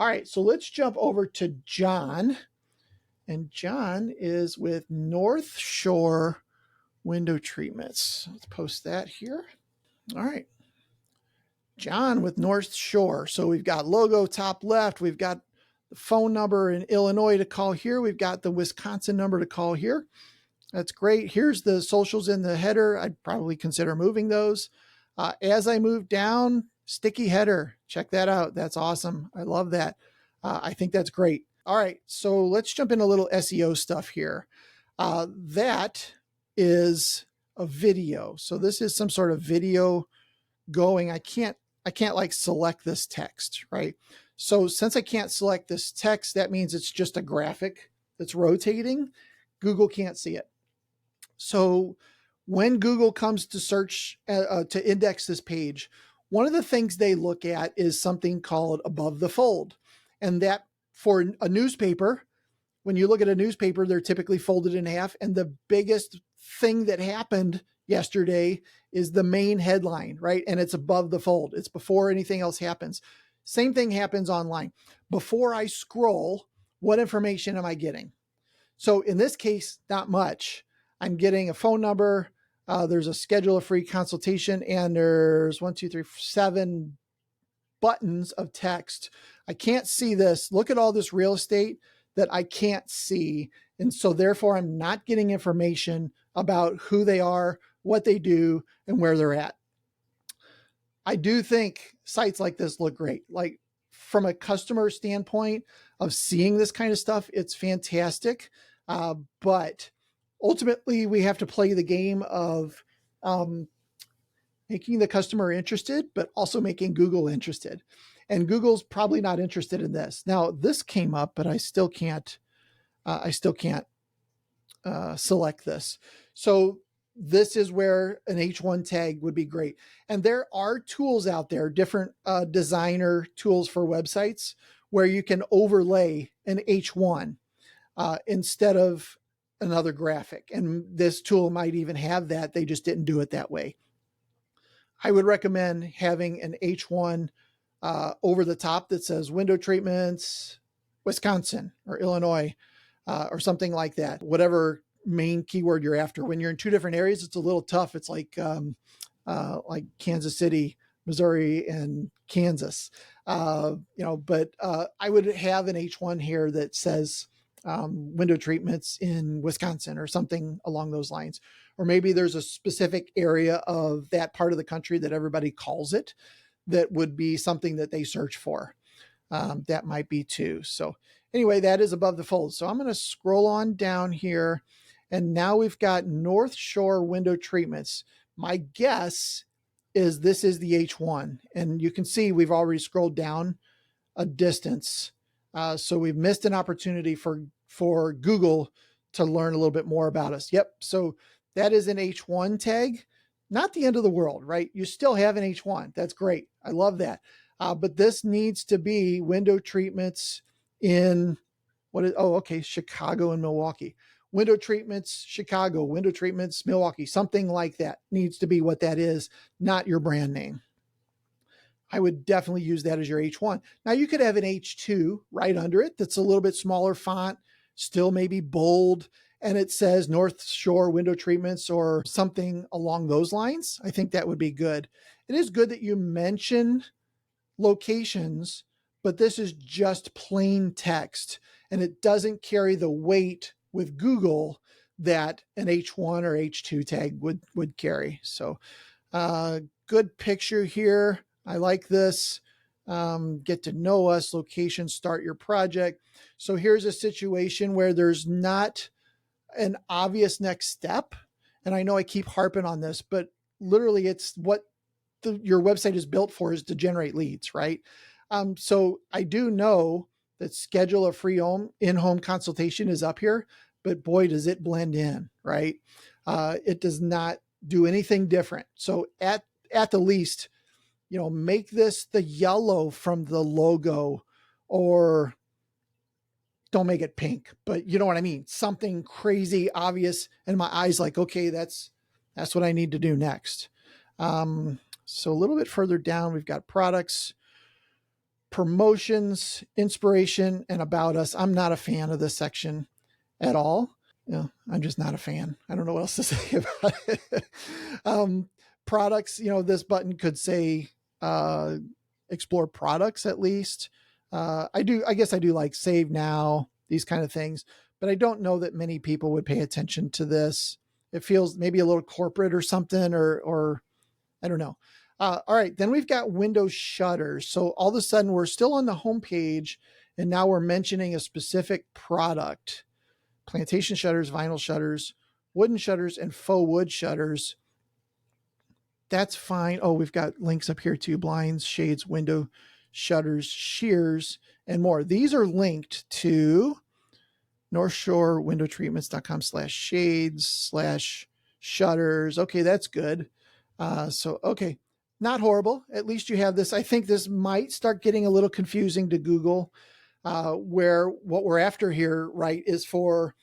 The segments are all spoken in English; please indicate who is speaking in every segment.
Speaker 1: All right, so let's jump over to John. And John is with North Shore Window Treatments. Let's post that here. All right. John with North Shore. So we've got logo top left. We've got the phone number in Illinois to call here. We've got the Wisconsin number to call here. That's great. Here's the socials in the header. I'd probably consider moving those. As I move down, sticky header. Check that out. That's awesome. I love that. I think that's great. All right, so let's jump into a little SEO stuff here. That is a video. So this is some sort of video going. I can't like select this text, right? So since I can't select this text, that means it's just a graphic that's rotating. Google can't see it. So when Google comes to search to index this page, one of the things they look at is something called above the fold. And that for a newspaper, when you look at a newspaper, they're typically folded in half. And the biggest thing that happened yesterday is the main headline, right? And it's above the fold. It's before anything else happens. Same thing happens online. Before I scroll, what information am I getting? So in this case, not much. I'm getting a phone number. There's a schedule a free consultation, and there's 1, 2, 3, 7 buttons of text. I can't see this. Look at all this real estate that I can't see. And so therefore I'm not getting information about who they are, what they do, and where they're at. I do think sites like this look great. Like from a customer standpoint of seeing this kind of stuff, it's fantastic. But ultimately we have to play the game of making the customer interested, but also making Google interested. And Google's probably not interested in this. Now this came up, but I still can't select this. So this is where an H1 tag would be great. And there are tools out there, different designer tools for websites where you can overlay an H1 instead of another graphic. And this tool might even have that. They just didn't do it that way. I would recommend having an H1 over the top that says window treatments, Wisconsin or Illinois, or something like that. Whatever main keyword you're after. When you're in two different areas, it's a little tough. It's like Kansas City, Missouri, and Kansas. But I would have an H1 here that says window treatments in Wisconsin or something along those lines. Or maybe there's a specific area of that part of the country that everybody calls it that would be something that they search for. That might be too. So anyway, that is above the fold. So I'm going to scroll on down here. And now we've got North Shore Window Treatments. My guess is this is the H1. And you can see we've already scrolled down a distance. So we've missed an opportunity for Google to learn a little bit more about us. Yep. So that is an H1 tag. Not the end of the world, right? You still have an H1. That's great. I love that. But this needs to be window treatments in Chicago and Milwaukee. Window treatments, Chicago, window treatments, Milwaukee, something like that needs to be what that is, not your brand name. I would definitely use that as your H1. Now you could have an H2 right under it that's a little bit smaller font, still maybe bold, and it says North Shore Window Treatments or something along those lines. I think that would be good. It is good that you mention locations, but this is just plain text and it doesn't carry the weight with Google that an H1 or H2 tag would carry. So good picture here. I like this. Get to know us, location, start your project. So here's a situation where there's not an obvious next step. And I know I keep harping on this, but literally it's what your website is built for, is to generate leads, right? So I do know that schedule a free in-home consultation is up here, but boy, does it blend in, right? It does not do anything different. So at the least, make this the yellow from the logo, or don't make it pink, but you know what I mean? Something crazy, obvious. And my eyes like, okay, that's what I need to do next. So a little bit further down, we've got products. promotions, inspiration, and about us. I'm not a fan of this section at all. I'm just not a fan. I don't know what else to say about it. Products, this button could say explore products at least. I guess I do like save now, these kind of things, but I don't know that many people would pay attention to this. It feels maybe a little corporate or something, or I don't know. All right, then we've got window shutters. So all of a sudden we're still on the home page, and now we're mentioning a specific product. Plantation shutters, vinyl shutters, wooden shutters, and faux wood shutters. That's fine. Oh, we've got links up here too: blinds, shades, window shutters, shears, and more. These are linked to northshorewindowtreatments.com/shades/shutters. Okay, that's good. Okay, not horrible. At least you have this. I think this might start getting a little confusing to Google, where what we're after here, right, is for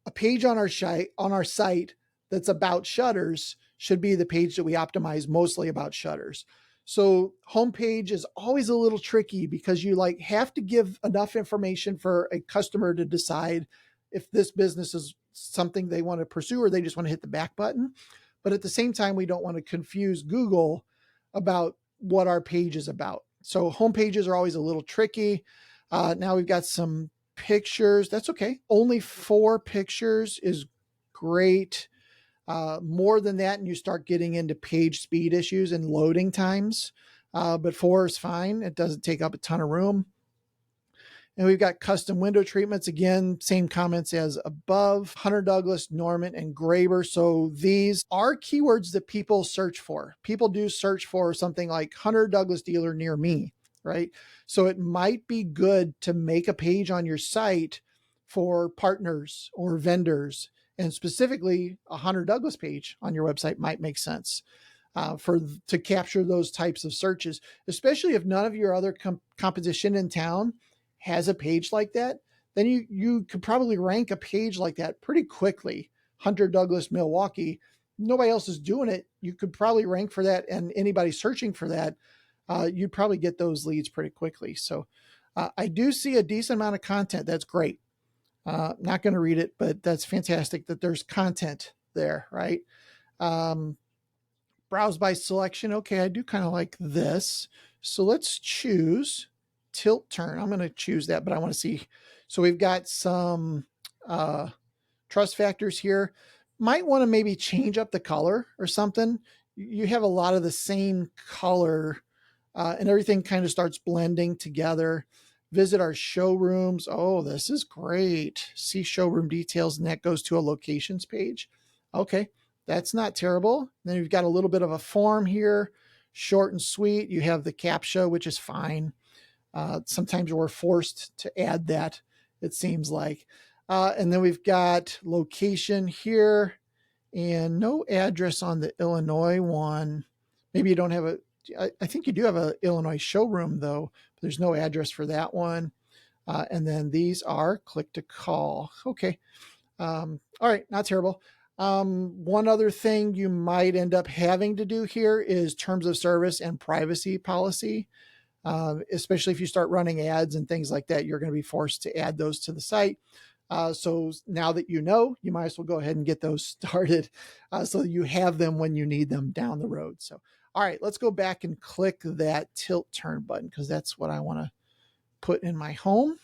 Speaker 1: a page on our site that's about shutters should be the page that we optimize mostly about shutters. So homepage is always a little tricky because you have to give enough information for a customer to decide if this business is something they want to pursue or they just want to hit the back button. But at the same time, we don't want to confuse Google about what our page is about. So home pages are always a little tricky. Now we've got some pictures. That's okay. Only 4 pictures is great. More than that, and you start getting into page speed issues and loading times. But 4 is fine. It doesn't take up a ton of room. And we've got custom window treatments. Again, same comments as above. Hunter Douglas, Norman, and Graber. So these are keywords that people search for. People do search for something like Hunter Douglas dealer near me, right? So it might be good to make a page on your site for partners or vendors, and specifically a Hunter Douglas page on your website might make sense to capture those types of searches, especially if none of your other competition in town has a page like that. Then you could probably rank a page like that pretty quickly. Hunter Douglas Milwaukee, nobody else is doing it. You could probably rank for that, and anybody searching for that, you'd probably get those leads pretty quickly. So I do see a decent amount of content. That's great. Not going to read it, but that's fantastic that there's content there, right? Browse by selection. Okay, I do kind of like this. So let's choose tilt turn. I'm going to choose that, but I want to see. So we've got some trust factors here. Might want to maybe change up the color or something. You have a lot of the same color, and everything kind of starts blending together. Visit our showrooms. Oh, this is great. See showroom details, and that goes to a locations page. Okay, that's not terrible. Then you've got a little bit of a form here, short and sweet. You have the CAPTCHA, which is fine. Sometimes we're forced to add that, it seems like. And then we've got location here and no address on the Illinois one. Maybe you don't have I think you do have an Illinois showroom though, but there's no address for that one. And then these are click to call. Okay. All right. Not terrible. One other thing you might end up having to do here is terms of service and privacy policy. Especially if you start running ads and things like that, you're going to be forced to add those to the site. So now that you know, you might as well go ahead and get those started so that you have them when you need them down the road. So, all right, let's go back and click that tilt turn button because that's what I want to put in my home.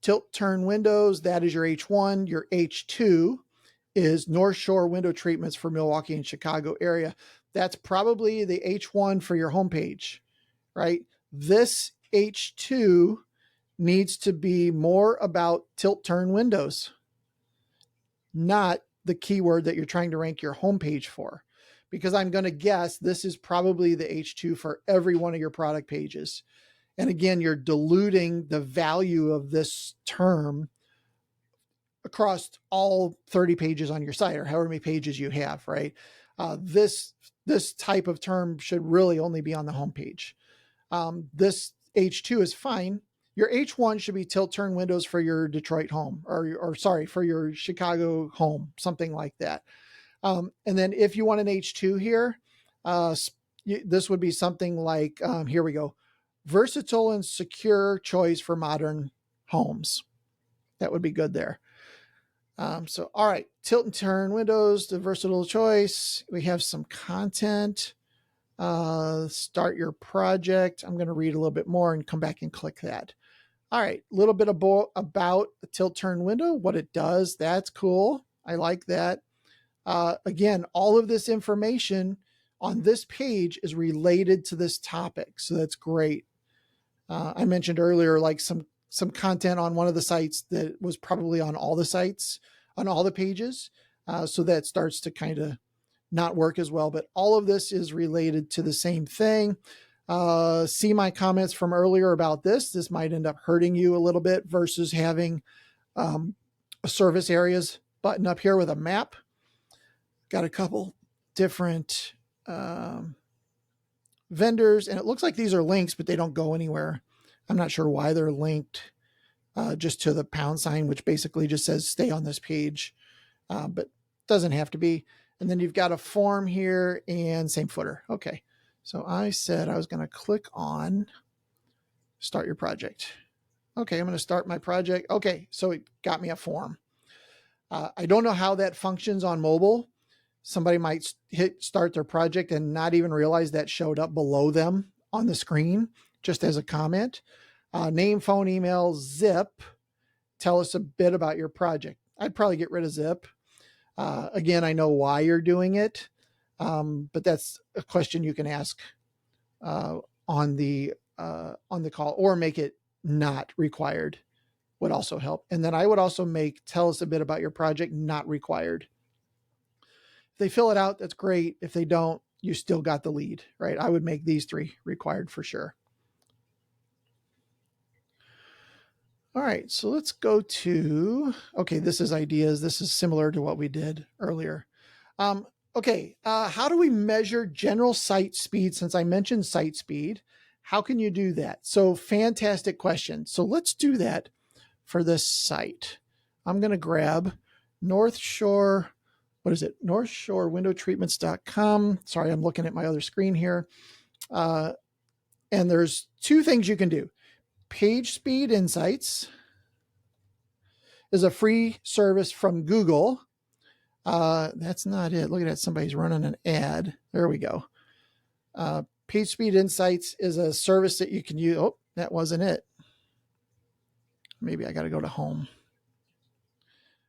Speaker 1: Tilt turn windows, that is your H1. Your H2 is North Shore window treatments for Milwaukee and Chicago area. That's probably the H1 for your homepage, right? This H2 needs to be more about tilt turn windows, not the keyword that you're trying to rank your homepage for, because I'm going to guess this is probably the H2 for every one of your product pages. And again, you're diluting the value of this term across all 30 pages on your site or however many pages you have, right? This type of term should really only be on the homepage. This H2 is fine. Your H1 should be tilt turn windows for your Detroit home or sorry, for your Chicago home, something like that. And then if you want an H2 here, this would be something like, here we go, versatile and secure choice for modern homes. That would be good there. So, all right, tilt and turn windows, the versatile choice. We have some content. Start your project. I'm going to read a little bit more and come back and click that. All right, a little bit about the tilt turn window, what it does. That's cool. I like that. Again, all of this information on this page is related to this topic. So that's great. I mentioned earlier, like some content on one of the sites that was probably on all the sites, on all the pages. So that starts to kind of not work as well, but all of this is related to the same thing. See my comments from earlier about this. This might end up hurting you a little bit versus having a service areas button up here with a map. Got a couple different vendors, and it looks like these are links, but they don't go anywhere. I'm not sure why they're linked just to the pound sign, which basically just says stay on this page, but doesn't have to be. And then you've got a form here and same footer. Okay. So I said I was going to click on start your project. Okay. I'm going to start my project. Okay. So it got me a form. I don't know how that functions on mobile. Somebody might hit start their project and not even realize that showed up below them on the screen, just as a comment. Name, phone, email, zip. Tell us a bit about your project. I'd probably get rid of zip. Again, I know why you're doing it, but that's a question you can ask on the call, or make it not required would also help. And then I would also make tell us a bit about your project not required. If they fill it out, that's great. If they don't, you still got the lead, right? I would make these 3 required for sure. All right, so let's go to, okay, this is ideas. This is similar to what we did earlier. Okay, how do we measure general site speed? Since I mentioned site speed, how can you do that? So fantastic question. So let's do that for this site. I'm going to grab North Shore, what is it? North Shore windowtreatments.com. Sorry, I'm looking at my other screen here. And there's 2 things you can do. Page Speed Insights is a free service from Google. That's not it. Look at that. Somebody's running an ad. There we go. Page Speed Insights is a service that you can use. Oh, that wasn't it. Maybe I got to go to home.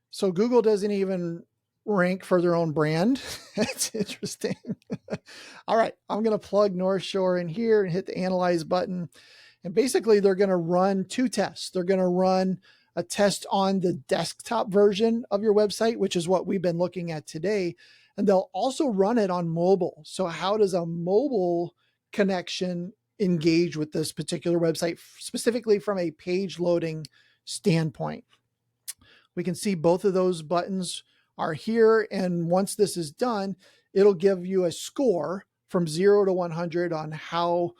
Speaker 1: So Google doesn't even rank for their own brand. That's interesting. All right. I'm going to plug North Shore in here and hit the analyze button. And basically they're going to run 2 tests. They're going to run a test on the desktop version of your website, which is what we've been looking at today. And they'll also run it on mobile. So how does a mobile connection engage with this particular website, specifically from a page loading standpoint? We can see both of those buttons are here. And once this is done, it'll give you a score from 0 to 100 on how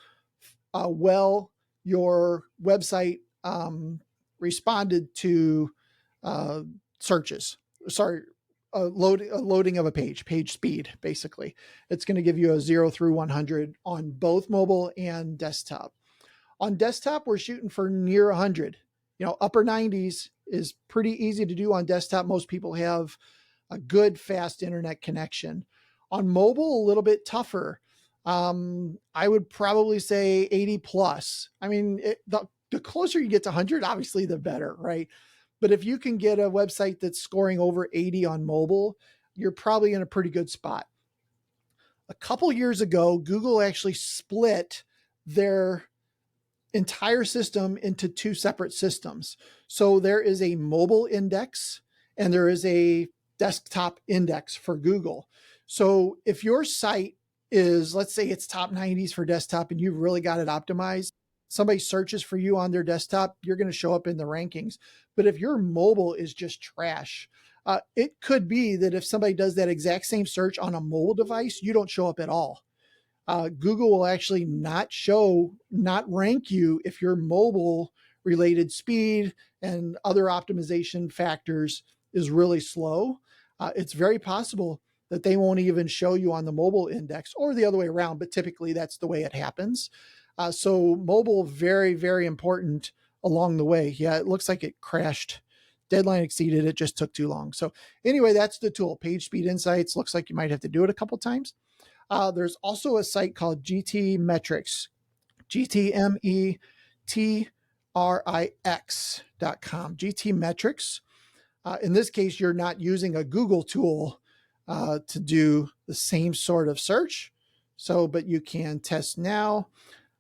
Speaker 1: well your website responded to searches. Sorry, loading of a page speed, basically. It's going to give you a 0 through 100 on both mobile and desktop. On desktop, we're shooting for near 100. Upper 90s is pretty easy to do on desktop. Most people have a good, fast internet connection. On mobile, a little bit tougher. I would probably say 80 plus. I mean, the closer you get to 100, obviously the better, right? But if you can get a website that's scoring over 80 on mobile, you're probably in a pretty good spot. A couple years ago, Google actually split their entire system into 2 separate systems. So there is a mobile index and there is a desktop index for Google. So if your site is, let's say it's top 90s for desktop and you've really got it optimized, somebody searches for you on their desktop, you're going to show up in the rankings. But if your mobile is just trash, it could be that if somebody does that exact same search on a mobile device, you don't show up at all. Google will actually not rank you if your mobile related speed and other optimization factors is really slow. It's very possible that they won't even show you on the mobile index, or the other way around, but typically that's the way it happens. So mobile, very, very important along the way. Yeah, it looks like it crashed. Deadline exceeded. It just took too long. So anyway, that's the tool. Page Speed Insights. Looks like you might have to do it a couple times. There's also a site called GT Metrics, GTMetrix.com, GT Metrics. In this case, you're not using a Google tool to do the same sort of search. So, but you can test now.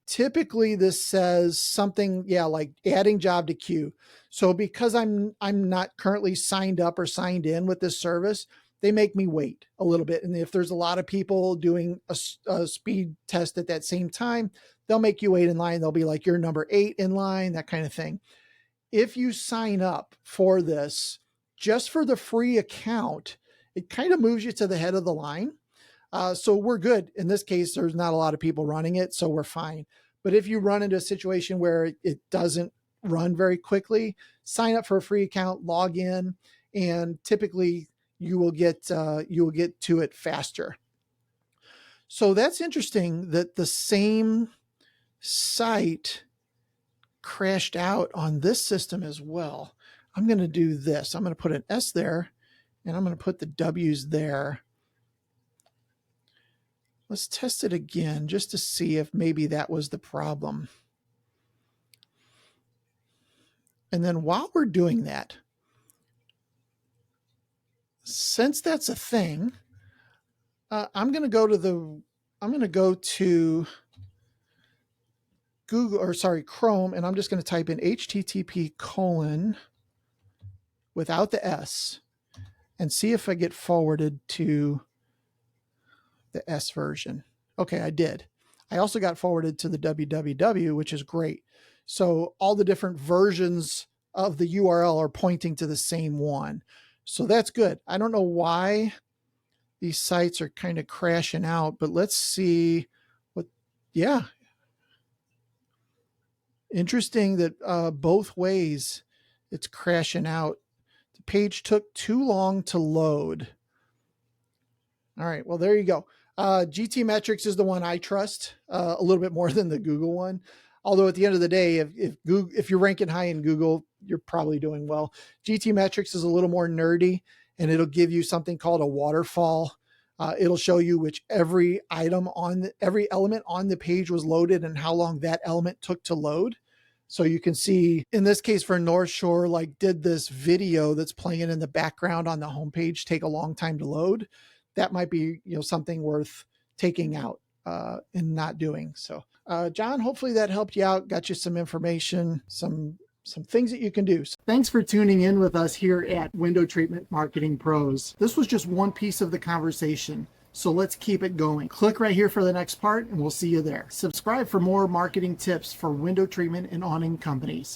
Speaker 1: Typically this says something, yeah, like adding job to queue. So because I'm not currently signed up or signed in with this service, they make me wait a little bit. And if there's a lot of people doing a speed test at that same time, they'll make you wait in line. They'll be like, you're number 8 in line, that kind of thing. If you sign up for this, just for the free account, it kind of moves you to the head of the line. So we're good. In this case, there's not a lot of people running it, so we're fine. But if you run into a situation where it doesn't run very quickly, sign up for a free account, log in, and typically you will get to it faster. So that's interesting that the same site crashed out on this system as well. I'm going to do this. I'm going to put an S there, and I'm going to put the W's there. Let's test it again just to see if maybe that was the problem. And then while we're doing that, since that's a thing, I'm going to go to Google, or sorry, Chrome, and I'm just going to type in http:// without the S and see if I get forwarded to the S version. Okay, I did. I also got forwarded to the www, which is great. So all the different versions of the URL are pointing to the same one. So that's good. I don't know why these sites are kind of crashing out, but let's see what, yeah. Interesting that both ways it's crashing out. The page took too long to load. All right, well, there you go. GT Metrics is the one I trust a little bit more than the Google one. Although at the end of the day, if you're ranking high in Google, you're probably doing well. GT Metrics is a little more nerdy, and it'll give you something called a waterfall. It'll show you which every element on the page was loaded and how long that element took to load. So you can see, in this case for North Shore, like, did this video that's playing in the background on the homepage take a long time to load? That might be, something worth taking out and not doing. So, John, hopefully that helped you out, got you some information, some things that you can do. So thanks for tuning in with us here at Window Treatment Marketing Pros. This was just one piece of the conversation, so let's keep it going. Click right here for the next part, and we'll see you there. Subscribe for more marketing tips for window treatment and awning companies.